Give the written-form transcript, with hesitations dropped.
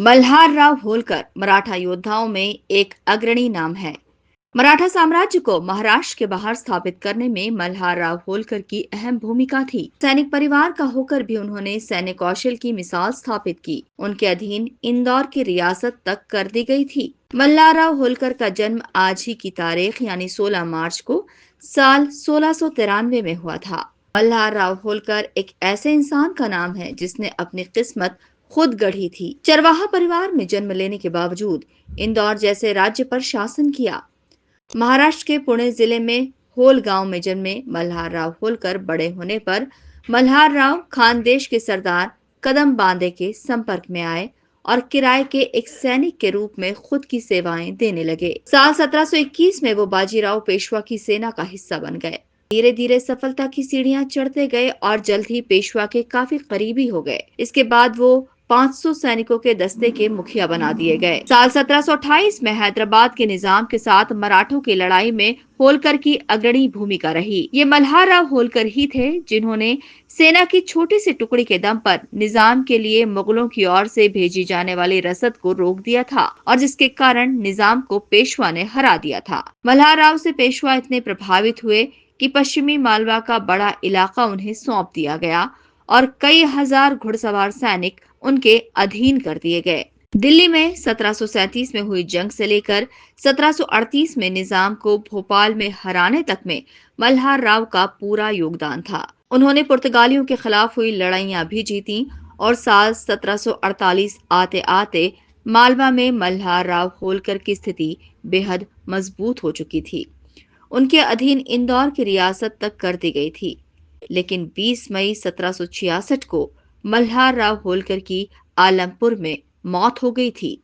मल्हार राव होलकर मराठा योद्धाओं में एक अग्रणी नाम है। मराठा साम्राज्य को महाराष्ट्र के बाहर स्थापित करने में मल्हार राव होलकर की अहम भूमिका थी। सैनिक परिवार का होकर भी उन्होंने सैन्य कौशल की मिसाल स्थापित की। उनके अधीन इंदौर की रियासत तक कर दी गई थी। मल्हार राव होलकर का जन्म आज ही की तारीख यानी 16 मार्च को साल 1693 में हुआ था। मल्हार राव होलकर एक ऐसे इंसान का नाम है जिसने अपनी किस्मत खुद गढ़ी थी। चरवाहा परिवार में जन्म लेने के बावजूद इंदौर जैसे राज्य पर शासन किया। महाराष्ट्र के पुणे जिले में होल गांव में जन्मे मल्हार राव होलकर बड़े होने पर मल्हार राव खानदेश के सरदार कदम बांदे के संपर्क में आए और किराए के एक सैनिक के रूप में खुद की सेवाएं देने लगे। साल 1721 में वो बाजीराव पेशवा की सेना का हिस्सा बन गए। धीरे धीरे सफलता की सीढ़ियां चढ़ते गए और जल्द ही पेशवा के काफी करीबी हो गए। इसके बाद वो 500 सैनिकों के दस्ते के मुखिया बना दिए गए। साल 1728 में हैदराबाद के निजाम के साथ मराठों की लड़ाई में होलकर की अग्रणी भूमिका रही। ये मल्हार राव होलकर ही थे जिन्होंने सेना की छोटी सी टुकड़ी के दम पर निजाम के लिए मुगलों की ओर से भेजी जाने वाली रसद को रोक दिया था और जिसके कारण निजाम को पेशवा ने हरा दिया था। मल्हार राव से पेशवा इतने प्रभावित हुए कि पश्चिमी मालवा का बड़ा इलाका उन्हें सौंप दिया गया और कई हजार घुड़सवार सैनिक उनके अधीन कर दिए गए। दिल्ली में 1737 में हुई जंग से लेकर 1738 में निजाम को भोपाल में हराने तक में मल्हार राव का पूरा योगदान था। उन्होंने पुर्तगालियों के खिलाफ हुई लड़ाइयां भी जीती और साल 1748 आते आते मालवा में मल्हार राव होलकर की स्थिति बेहद मजबूत हो चुकी थी। उनके अधीन इंदौर की रियासत तक कर दी गई थी। लेकिन 20 मई 1766 को मल्हार राव होलकर की आलमपुर में मौत हो गई थी।